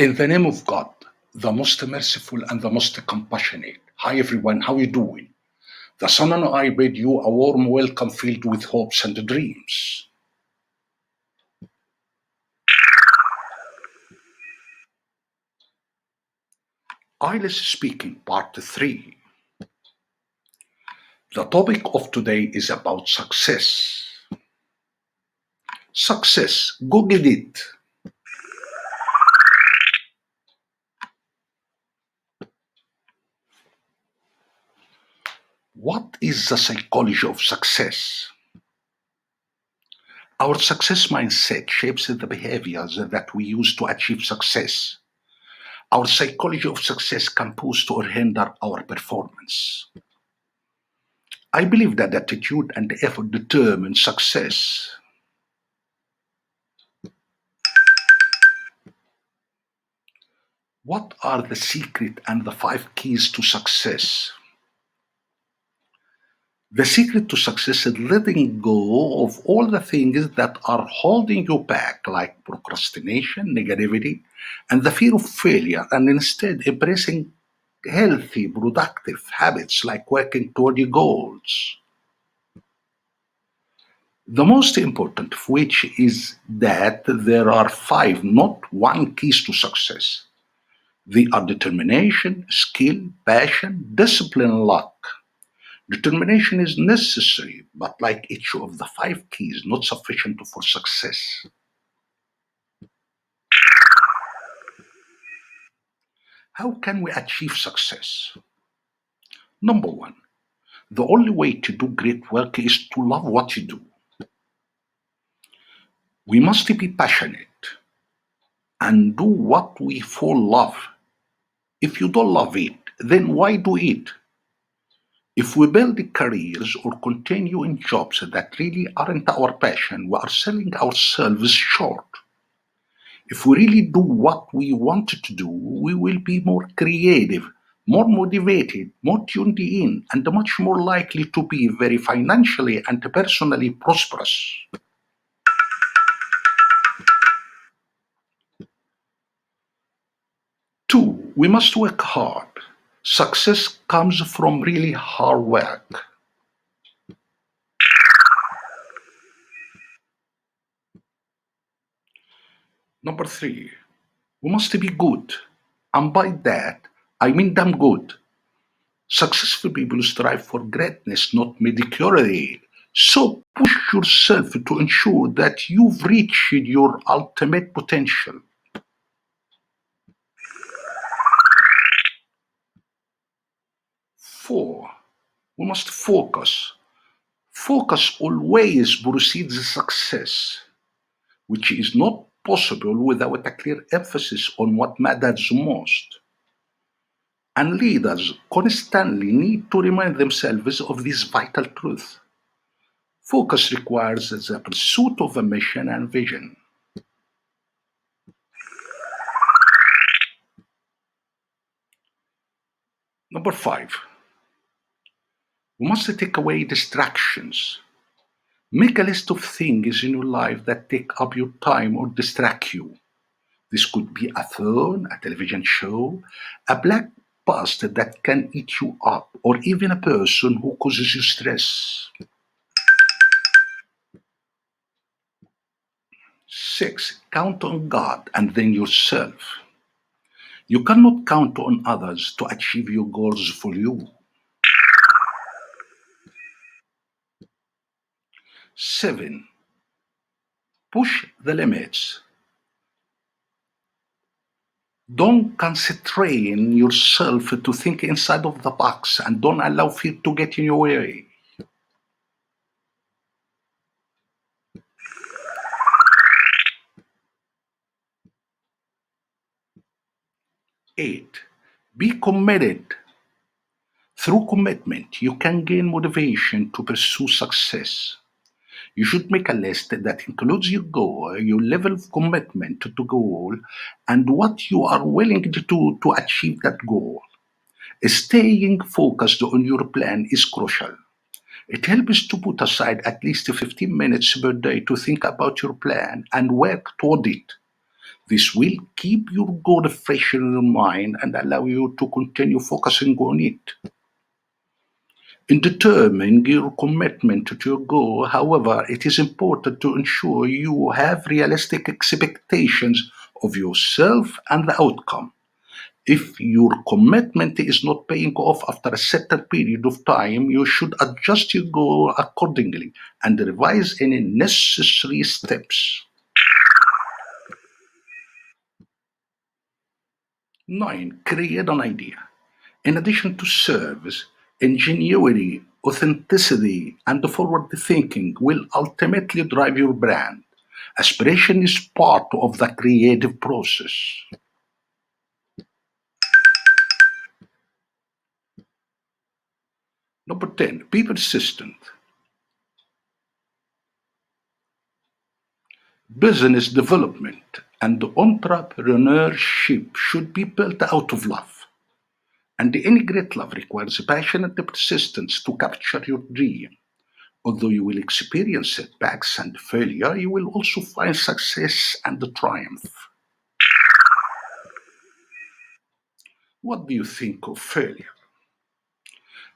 In the name of God, the most merciful and the most compassionate. Hi everyone, how you doing? The Son and I bid you a warm welcome filled with hopes and dreams. IELTS Speaking Part 3. The topic of today is about success. Success, Google it. What is the psychology of success? Our success mindset shapes the behaviors that we use to achieve success. Our psychology of success can boost or hinder our performance. I believe that attitude and effort determine success. What are the secret and the 5 keys to success? The secret to success is letting go of all the things that are holding you back, like procrastination, negativity, and the fear of failure, and instead embracing healthy, productive habits like working toward your goals. The most important of which is that there are 5, not 1 keys to success. They are determination, skill, passion, discipline, and luck. Determination is necessary, but like each of the 5 keys, not sufficient for success. How can we achieve success? Number 1, the only way to do great work is to love what you do. We must be passionate and do what we for love. If you don't love it, then why do it? If we build careers or continue in jobs that really aren't our passion, we are selling ourselves short. If we really do what we want to do, we will be more creative, more motivated, more tuned in, and much more likely to be very financially and personally prosperous. 2, we must work hard. Success comes from really hard work. Number 3, we must be good. And by that, I mean damn good. Successful people strive for greatness, not mediocrity. So push yourself to ensure that you've reached your ultimate potential. 4, we must focus. Focus always precedes success, which is not possible without a clear emphasis on what matters most. And leaders constantly need to remind themselves of this vital truth. Focus requires the pursuit of a mission and vision. Number 5, we must take away distractions. Make a list of things in your life that take up your time or distract you. This could be a phone, a television show, a black past that can eat you up, or even a person who causes you stress. 6, count on God and then yourself. You cannot count on others to achieve your goals for you. 7, push the limits. Don't constrain yourself to think inside of the box and don't allow fear to get in your way. 8, be committed. Through commitment, you can gain motivation to pursue success. You should make a list that includes your goal, your level of commitment to the goal, and what you are willing to do to achieve that goal. Staying focused on your plan is crucial. It helps to put aside at least 15 minutes per day to think about your plan and work toward it. This will keep your goal fresh in your mind and allow you to continue focusing on it. In determining your commitment to your goal, however, it is important to ensure you have realistic expectations of yourself and the outcome. If your commitment is not paying off after a certain period of time, you should adjust your goal accordingly and revise any necessary steps. 9. Create an idea. In addition to service, ingenuity, authenticity, and forward thinking will ultimately drive your brand. Aspiration is part of the creative process. Number 10, be persistent. Business development and entrepreneurship should be built out of love. And any great love requires passion and persistence to capture your dream. Although you will experience setbacks and failure, you will also find success and triumph. What do you think of failure?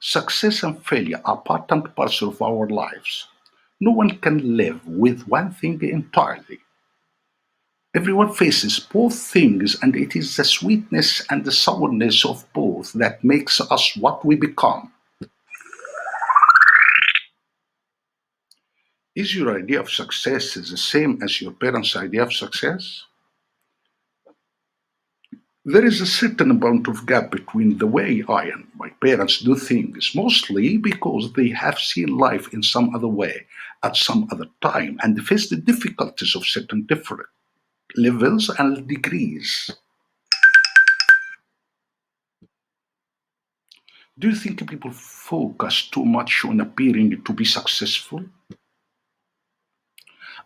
Success and failure are part and parcel of our lives. No one can live with one thing entirely. Everyone faces both things, and it is the sweetness and the sourness of both that makes us what we become. Is your idea of success the same as your parents' idea of success? There is a certain amount of gap between the way I and my parents do things, mostly because they have seen life in some other way at some other time and faced the difficulties of certain different levels and degrees. Do you think people focus too much on appearing to be successful?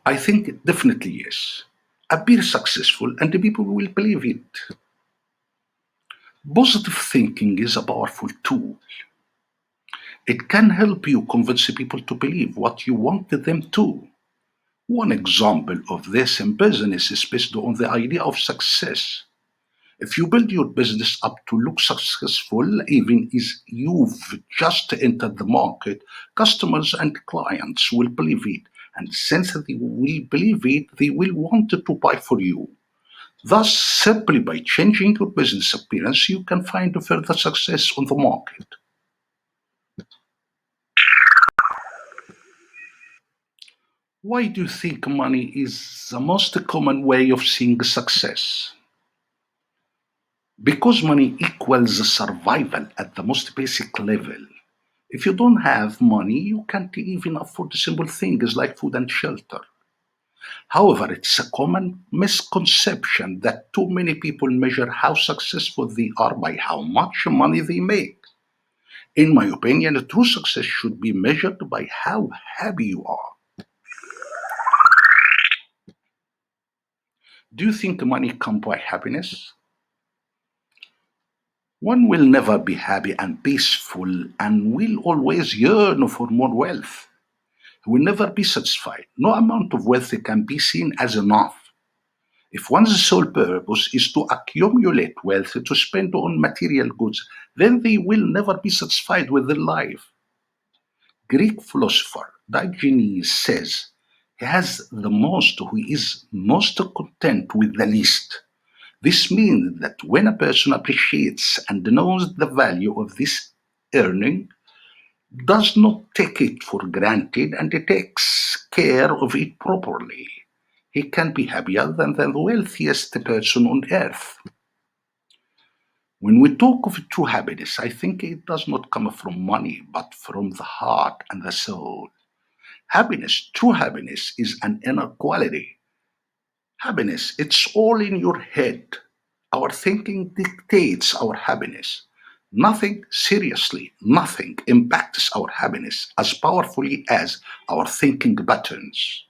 I think definitely yes. Appear successful and the people will believe it. Positive thinking is a powerful tool. It can help you convince people to believe what you want them to. One example of this in business is based on the idea of success. If you build your business up to look successful, even as you've just entered the market, customers and clients will believe it. And since they will believe it, they will want to buy for you. Thus, simply by changing your business appearance, you can find further success on the market. Why do you think money is the most common way of seeing success? Because money equals survival at the most basic level. If you don't have money, you can't even afford simple things like food and shelter. However, it's a common misconception that too many people measure how successful they are by how much money they make. In my opinion, true success should be measured by how happy you are. Do you think money can buy happiness? One will never be happy and peaceful and will always yearn for more wealth. He will never be satisfied. No amount of wealth can be seen as enough. If one's sole purpose is to accumulate wealth to spend on material goods, then they will never be satisfied with their life. Greek philosopher Diogenes says, he has the most who is most content with the least. This means that when a person appreciates and knows the value of this earning, does not take it for granted and takes care of it properly, he can be happier than the wealthiest person on earth. When we talk of true happiness, I think it does not come from money, but from the heart and the soul. Happiness, true happiness, is an inner quality. Happiness, it's all in your head. Our thinking dictates our happiness. Nothing, seriously, nothing impacts our happiness as powerfully as our thinking patterns.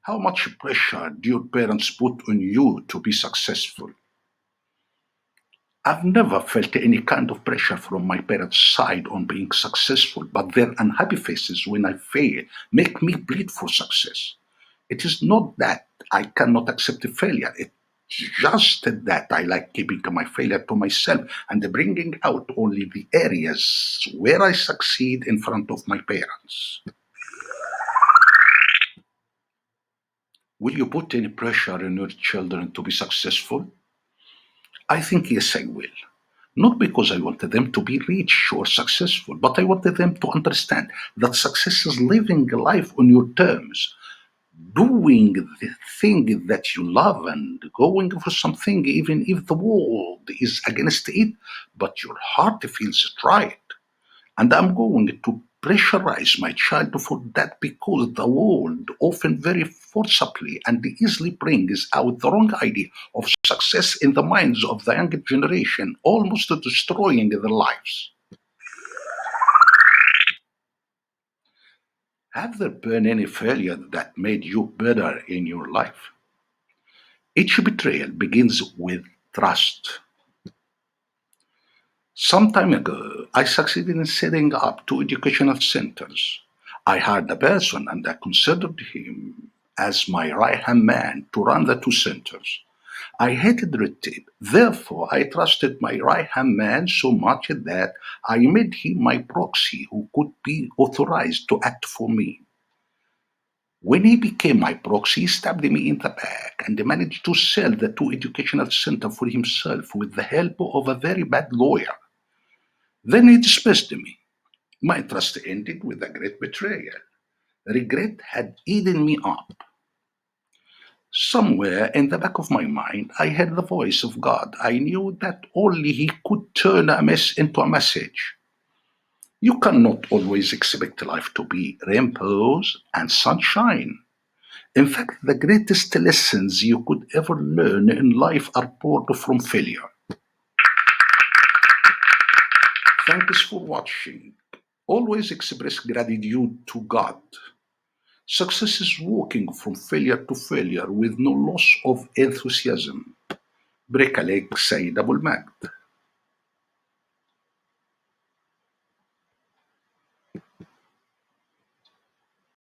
How much pressure do your parents put on you to be successful? I've never felt any kind of pressure from my parents' side on being successful, but their unhappy faces when I fail make me bleed for success. It is not that I cannot accept failure. It's just that I like keeping my failure to myself and bringing out only the areas where I succeed in front of my parents. Will you put any pressure on your children to be successful? I think yes, I will. Not because I wanted them to be rich or successful, but I wanted them to understand that success is living life on your terms, doing the thing that you love and going for something even if the world is against it, but your heart feels it right. And I'm going to pressurize my child for that because the world often very forcibly and easily brings out the wrong idea of success in the minds of the younger generation, almost destroying their lives. Have there been any failure that made you better in your life? Each betrayal begins with trust. Some time ago, I succeeded in setting up two educational centers. I hired a person and I considered him as my right hand man to run the two centers. I hated red tape. Therefore, I trusted my right hand man so much that I made him my proxy who could be authorized to act for me. When he became my proxy, he stabbed me in the back and managed to sell the two educational centers for himself with the help of a very bad lawyer. Then he dismissed me. My trust ended with a great betrayal. Regret had eaten me up. Somewhere in the back of my mind, I heard the voice of God. I knew that only He could turn a mess into a message. You cannot always expect life to be rainbows and sunshine. In fact, the greatest lessons you could ever learn in life are born from failure. Thanks for watching. Always express gratitude to God. Success is walking from failure to failure with no loss of enthusiasm. Break a leg, Said Abul Magd.